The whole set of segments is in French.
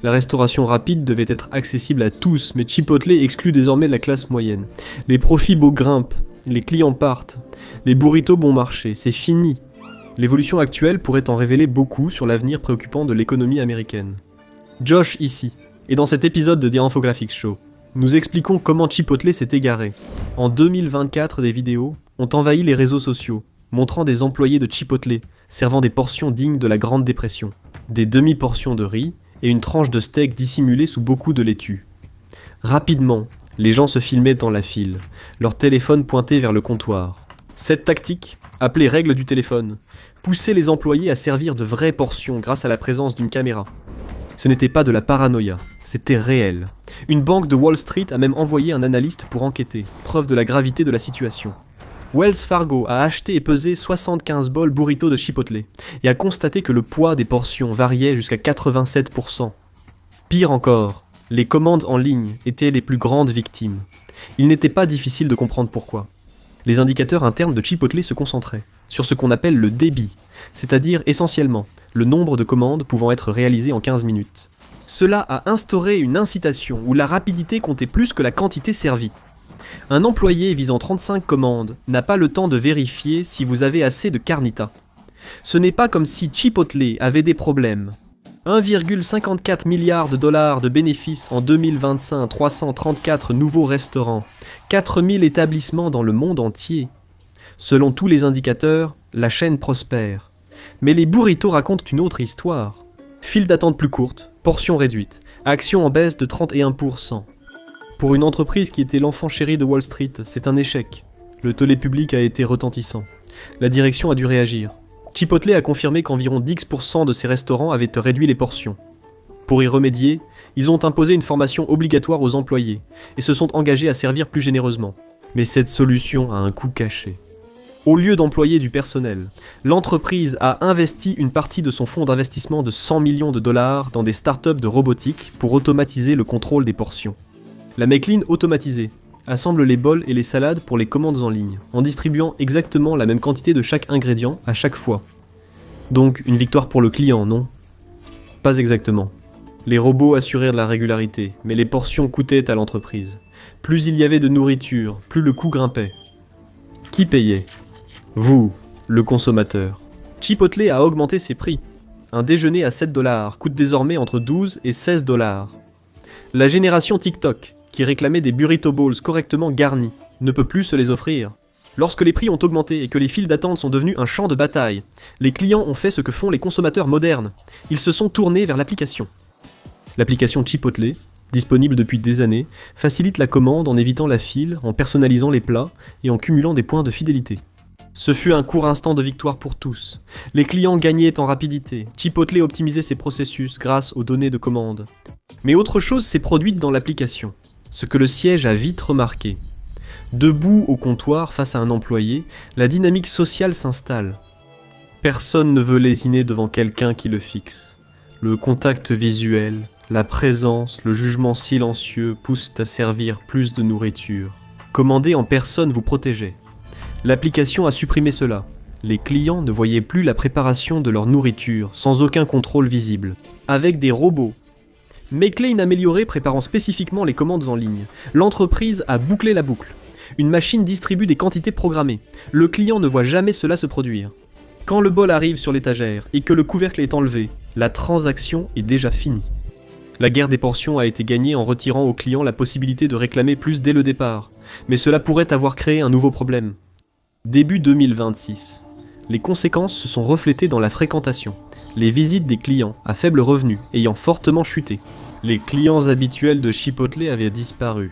La restauration rapide devait être accessible à tous, mais Chipotle exclut désormais la classe moyenne. Les profits beaux grimpent, les clients partent, les burritos bon marché, c'est fini. L'évolution actuelle pourrait en révéler beaucoup sur l'avenir préoccupant de l'économie américaine. Josh ici, et dans cet épisode de The Infographics Show, nous expliquons comment Chipotle s'est égaré. En 2024, des vidéos ont envahi les réseaux sociaux, montrant des employés de Chipotle servant des portions dignes de la Grande Dépression. Des demi-portions de riz et une tranche de steak dissimulée sous beaucoup de laitue. Rapidement, les gens se filmaient dans la file, leur téléphone pointé vers le comptoir. Cette tactique, appelée règle du téléphone, poussait les employés à servir de vraies portions grâce à la présence d'une caméra. Ce n'était pas de la paranoïa, c'était réel. Une banque de Wall Street a même envoyé un analyste pour enquêter, preuve de la gravité de la situation. Wells Fargo a acheté et pesé 75 bols burritos de Chipotle et a constaté que le poids des portions variait jusqu'à 87%. Pire encore, les commandes en ligne étaient les plus grandes victimes. Il n'était pas difficile de comprendre pourquoi. Les indicateurs internes de Chipotle se concentraient sur ce qu'on appelle le débit, c'est-à-dire essentiellement le nombre de commandes pouvant être réalisées en 15 minutes. Cela a instauré une incitation où la rapidité comptait plus que la quantité servie. Un employé visant 35 commandes n'a pas le temps de vérifier si vous avez assez de carnita. Ce n'est pas comme si Chipotle avait des problèmes. 1,54 milliard de dollars de bénéfices en 2025, 334 nouveaux restaurants, 4000 établissements dans le monde entier. Selon tous les indicateurs, la chaîne prospère. Mais les burritos racontent une autre histoire. File d'attente plus courte, portions réduites, actions en baisse de 31%. Pour une entreprise qui était l'enfant chéri de Wall Street, c'est un échec. Le tollé public a été retentissant. La direction a dû réagir. Chipotle a confirmé qu'environ 10% de ses restaurants avaient réduit les portions. Pour y remédier, ils ont imposé une formation obligatoire aux employés et se sont engagés à servir plus généreusement. Mais cette solution a un coût caché. Au lieu d'employer du personnel, l'entreprise a investi une partie de son fonds d'investissement de 100 millions de dollars dans des startups de robotique pour automatiser le contrôle des portions. La McLean automatisée assemble les bols et les salades pour les commandes en ligne, en distribuant exactement la même quantité de chaque ingrédient à chaque fois. Donc une victoire pour le client, non? Pas exactement. Les robots assurèrent la régularité, mais les portions coûtaient à l'entreprise. Plus il y avait de nourriture, plus le coût grimpait. Qui payait? Vous, le consommateur. Chipotle a augmenté ses prix. Un déjeuner à 7 $ coûte désormais entre 12 et 16 $. La génération TikTok, qui réclamait des burrito bowls correctement garnis, ne peut plus se les offrir. Lorsque les prix ont augmenté et que les files d'attente sont devenus un champ de bataille, les clients ont fait ce que font les consommateurs modernes. Ils se sont tournés vers l'application. L'application Chipotle, disponible depuis des années, facilite la commande en évitant la file, en personnalisant les plats et en cumulant des points de fidélité. Ce fut un court instant de victoire pour tous. Les clients gagnaient en rapidité. Chipotle optimisait ses processus grâce aux données de commande. Mais autre chose s'est produite dans l'application. Ce que le siège a vite remarqué. Debout au comptoir face à un employé, la dynamique sociale s'installe. Personne ne veut lésiner devant quelqu'un qui le fixe. Le contact visuel, la présence, le jugement silencieux poussent à servir plus de nourriture. Commander en personne vous protégeait. L'application a supprimé cela. Les clients ne voyaient plus la préparation de leur nourriture, sans aucun contrôle visible. Avec des robots. McLean amélioré préparant spécifiquement les commandes en ligne. L'entreprise a bouclé la boucle. Une machine distribue des quantités programmées. Le client ne voit jamais cela se produire. Quand le bol arrive sur l'étagère et que le couvercle est enlevé, la transaction est déjà finie. La guerre des portions a été gagnée en retirant au client la possibilité de réclamer plus dès le départ. Mais cela pourrait avoir créé un nouveau problème. Début 2026. Les conséquences se sont reflétées dans la fréquentation. Les visites des clients à faible revenu ayant fortement chuté. Les clients habituels de Chipotle avaient disparu.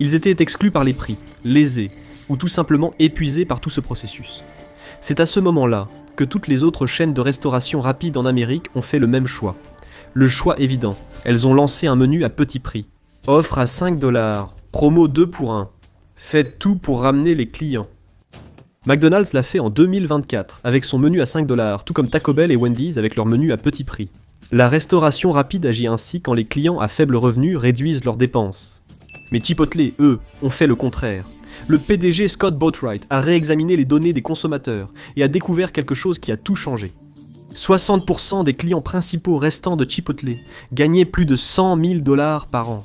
Ils étaient exclus par les prix, lésés, ou tout simplement épuisés par tout ce processus. C'est à ce moment-là que toutes les autres chaînes de restauration rapide en Amérique ont fait le même choix. Le choix évident, elles ont lancé un menu à petit prix. Offre à 5 $, promo 2 pour 1. Faites tout pour ramener les clients. McDonald's l'a fait en 2024 avec son menu à 5 $, tout comme Taco Bell et Wendy's avec leur menu à petit prix. La restauration rapide agit ainsi quand les clients à faible revenu réduisent leurs dépenses. Mais Chipotle, eux, ont fait le contraire. Le PDG Scott Boatwright a réexaminé les données des consommateurs et a découvert quelque chose qui a tout changé. 60% des clients principaux restants de Chipotle gagnaient plus de 100 000 $ par an.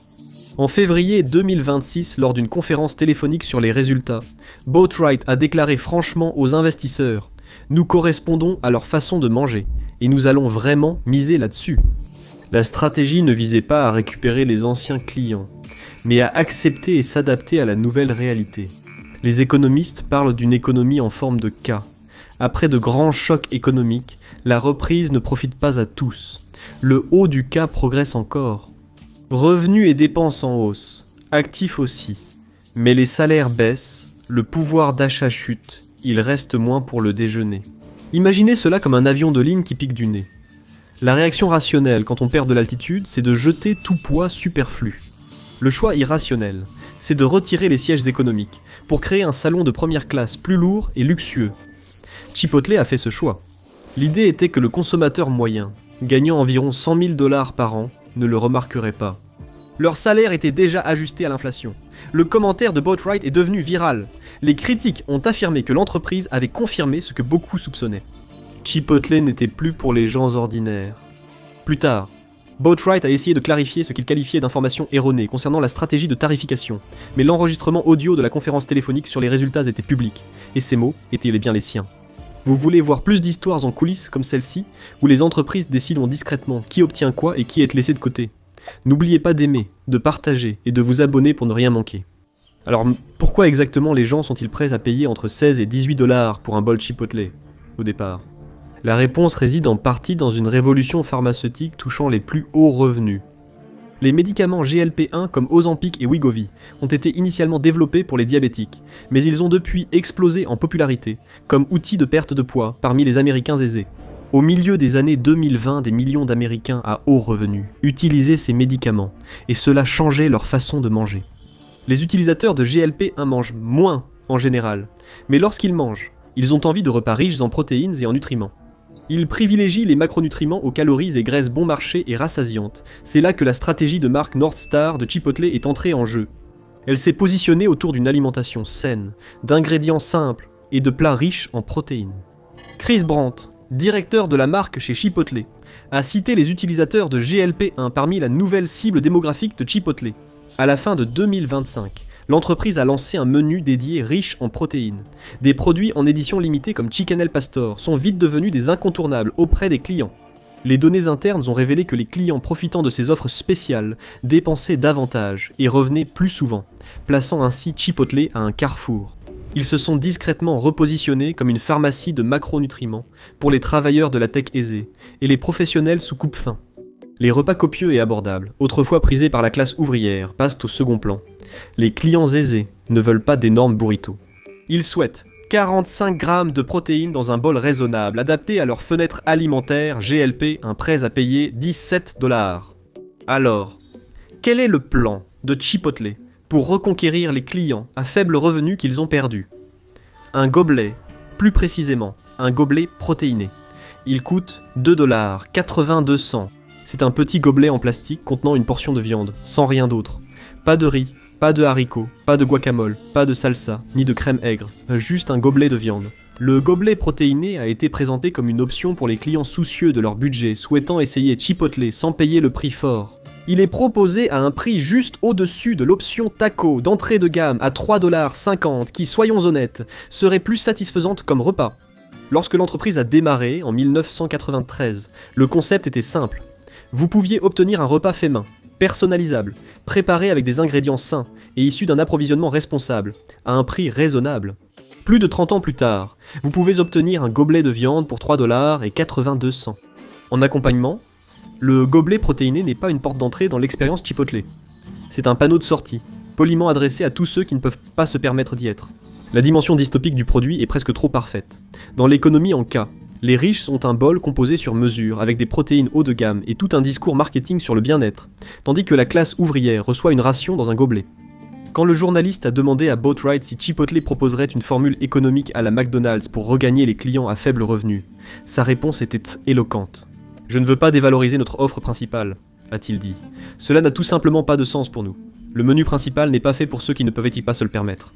En février 2026, lors d'une conférence téléphonique sur les résultats, Boatwright a déclaré franchement aux investisseurs « Nous correspondons à leur façon de manger, et nous allons vraiment miser là-dessus ». La stratégie ne visait pas à récupérer les anciens clients, mais à accepter et s'adapter à la nouvelle réalité. Les économistes parlent d'une économie en forme de K. Après de grands chocs économiques, la reprise ne profite pas à tous. Le haut du K progresse encore. Revenus et dépenses en hausse, actifs aussi. Mais les salaires baissent, le pouvoir d'achat chute, il reste moins pour le déjeuner. Imaginez cela comme un avion de ligne qui pique du nez. La réaction rationnelle quand on perd de l'altitude, c'est de jeter tout poids superflu. Le choix irrationnel, c'est de retirer les sièges économiques pour créer un salon de première classe plus lourd et luxueux. Chipotle a fait ce choix. L'idée était que le consommateur moyen, gagnant environ 100 000 $ par an, ne le remarquerait pas. Leur salaire était déjà ajusté à l'inflation. Le commentaire de Boatwright est devenu viral. Les critiques ont affirmé que l'entreprise avait confirmé ce que beaucoup soupçonnaient. Chipotle n'était plus pour les gens ordinaires. Plus tard, Boatwright a essayé de clarifier ce qu'il qualifiait d'informations erronées concernant la stratégie de tarification, mais l'enregistrement audio de la conférence téléphonique sur les résultats était public, et ces mots étaient bien les siens. Vous voulez voir plus d'histoires en coulisses comme celle-ci, où les entreprises décident discrètement qui obtient quoi et qui est laissé de côté? N'oubliez pas d'aimer, de partager et de vous abonner pour ne rien manquer. Alors pourquoi exactement les gens sont-ils prêts à payer entre 16 et 18 $ pour un bol Chipotle, au départ? La réponse réside en partie dans une révolution pharmaceutique touchant les plus hauts revenus. Les médicaments GLP-1 comme Ozempic et Wegovy ont été initialement développés pour les diabétiques, mais ils ont depuis explosé en popularité comme outil de perte de poids parmi les Américains aisés. Au milieu des années 2020, des millions d'Américains à haut revenu utilisaient ces médicaments, et cela changeait leur façon de manger. Les utilisateurs de GLP-1 mangent moins en général, mais lorsqu'ils mangent, ils ont envie de repas riches en protéines et en nutriments. Ils privilégient les macronutriments aux calories et graisses bon marché et rassasiantes. C'est là que la stratégie de marque North Star de Chipotle est entrée en jeu. Elle s'est positionnée autour d'une alimentation saine, d'ingrédients simples et de plats riches en protéines. Chris Brandt, directeur de la marque chez Chipotle, a cité les utilisateurs de GLP-1 parmi la nouvelle cible démographique de Chipotle. À la fin de 2025, l'entreprise a lancé un menu dédié riche en protéines. Des produits en édition limitée comme Chicken El Pastor sont vite devenus des incontournables auprès des clients. Les données internes ont révélé que les clients profitant de ces offres spéciales dépensaient davantage et revenaient plus souvent, plaçant ainsi Chipotle à un carrefour. Ils se sont discrètement repositionnés comme une pharmacie de macronutriments pour les travailleurs de la tech aisée et les professionnels sous coupe-faim. Les repas copieux et abordables, autrefois prisés par la classe ouvrière, passent au second plan. Les clients aisés ne veulent pas d'énormes burritos. Ils souhaitent 45 grammes de protéines dans un bol raisonnable, adapté à leur fenêtre alimentaire GLP, un prêt à payer 17 $. Alors, quel est le plan de Chipotle pour reconquérir les clients à faible revenu qu'ils ont perdus? Un gobelet, plus précisément, un gobelet protéiné. Il coûte 2 $, 82 cents. C'est un petit gobelet en plastique contenant une portion de viande, sans rien d'autre. Pas de riz, pas de haricots, pas de guacamole, pas de salsa, ni de crème aigre, juste un gobelet de viande. Le gobelet protéiné a été présenté comme une option pour les clients soucieux de leur budget, souhaitant essayer Chipotle sans payer le prix fort. Il est proposé à un prix juste au-dessus de l'option taco d'entrée de gamme à 3,50 $ qui, soyons honnêtes, serait plus satisfaisante comme repas. Lorsque l'entreprise a démarré, en 1993, le concept était simple. Vous pouviez obtenir un repas fait main, personnalisable, préparé avec des ingrédients sains et issus d'un approvisionnement responsable, à un prix raisonnable. Plus de 30 ans plus tard, vous pouvez obtenir un gobelet de viande pour 3,82 $. En accompagnement, le gobelet protéiné n'est pas une porte d'entrée dans l'expérience Chipotle. C'est un panneau de sortie, poliment adressé à tous ceux qui ne peuvent pas se permettre d'y être. La dimension dystopique du produit est presque trop parfaite. Dans l'économie en K, les riches sont un bol composé sur mesure, avec des protéines haut de gamme et tout un discours marketing sur le bien-être, tandis que la classe ouvrière reçoit une ration dans un gobelet. Quand le journaliste a demandé à Boatwright si Chipotle proposerait une formule économique à la McDonald's pour regagner les clients à faible revenu, sa réponse était éloquente. « Je ne veux pas dévaloriser notre offre principale », a-t-il dit. « Cela n'a tout simplement pas de sens pour nous. Le menu principal n'est pas fait pour ceux qui ne peuvent pas se le permettre. »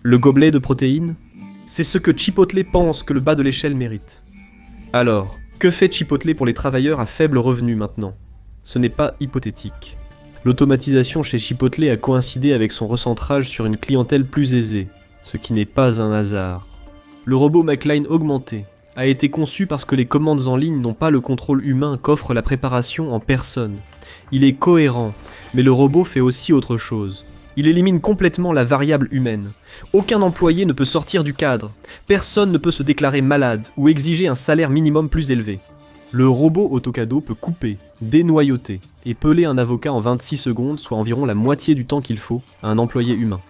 Le gobelet de protéines, c'est ce que Chipotle pense que le bas de l'échelle mérite. Alors, Que fait Chipotle pour les travailleurs à faible revenu maintenant? Ce n'est pas hypothétique. L'automatisation chez Chipotle a coïncidé avec son recentrage sur une clientèle plus aisée, ce qui n'est pas un hasard. Le robot McLean augmenté a été conçu parce que les commandes en ligne n'ont pas le contrôle humain qu'offre la préparation en personne. Il est cohérent, mais le robot fait aussi autre chose. Il élimine complètement la variable humaine. Aucun employé ne peut sortir du cadre. Personne ne peut se déclarer malade ou exiger un salaire minimum plus élevé. Le robot Autocado peut couper, dénoyauter et peler un avocat en 26 secondes, soit environ la moitié du temps qu'il faut à un employé humain.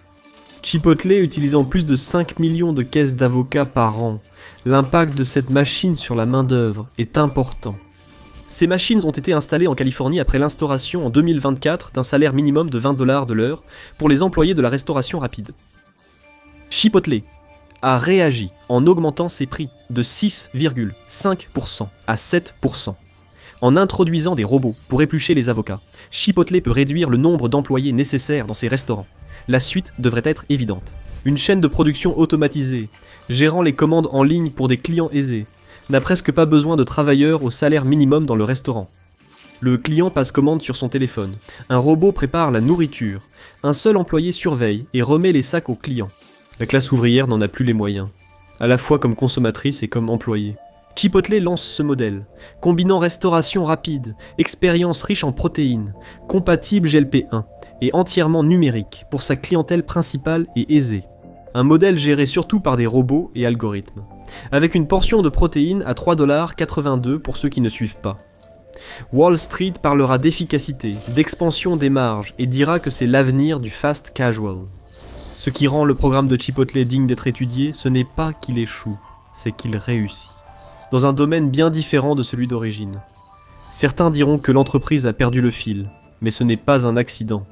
Chipotle utilisant plus de 5 millions de caisses d'avocats par an, l'impact de cette machine sur la main-d'œuvre est important. Ces machines ont été installées en Californie après l'instauration en 2024 d'un salaire minimum de 20 $ de l'heure pour les employés de la restauration rapide. Chipotle a réagi en augmentant ses prix de 6,5% à 7%. En introduisant des robots pour éplucher les avocats, Chipotle peut réduire le nombre d'employés nécessaires dans ses restaurants. La suite devrait être évidente. Une chaîne de production automatisée, gérant les commandes en ligne pour des clients aisés, n'a presque pas besoin de travailleurs au salaire minimum dans le restaurant. Le client passe commande sur son téléphone. Un robot prépare la nourriture. Un seul employé surveille et remet les sacs au client. La classe ouvrière n'en a plus les moyens, à la fois comme consommatrice et comme employé. Chipotle lance ce modèle, combinant restauration rapide, expérience riche en protéines, compatible GLP-1 et entièrement numérique pour sa clientèle principale et aisée. Un modèle géré surtout par des robots et algorithmes, avec une portion de protéines à 3,82 $ pour ceux qui ne suivent pas. Wall Street parlera d'efficacité, d'expansion des marges et dira que c'est l'avenir du fast casual. Ce qui rend le programme de Chipotle digne d'être étudié, ce n'est pas qu'il échoue, c'est qu'il réussit. Dans un domaine bien différent de celui d'origine. Certains diront que l'entreprise a perdu le fil, mais ce n'est pas un accident.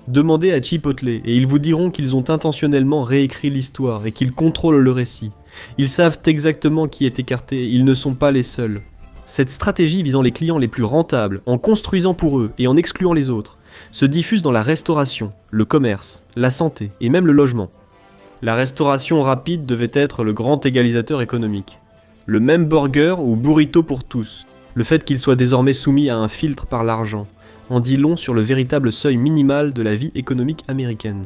Demandez à Chipotle et ils vous diront qu'ils ont intentionnellement réécrit l'histoire et qu'ils contrôlent le récit. Ils savent exactement qui est écarté et ils ne sont pas les seuls. Cette stratégie visant les clients les plus rentables, en construisant pour eux et en excluant les autres, se diffuse dans la restauration, le commerce, la santé et même le logement. La restauration rapide devait être le grand égalisateur économique. Le même burger ou burrito pour tous. Le fait qu'il soit désormais soumis à un filtre par l'argent en dit long sur le véritable seuil minimal de la vie économique américaine.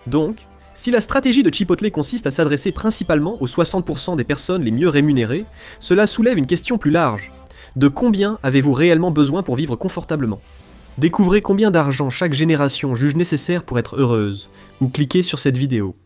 Donc, si la stratégie de Chipotle consiste à s'adresser principalement aux 60% des personnes les mieux rémunérées, cela soulève une question plus large. De combien avez-vous réellement besoin pour vivre confortablement ? Découvrez combien d'argent chaque génération juge nécessaire pour être heureuse, ou cliquez sur cette vidéo.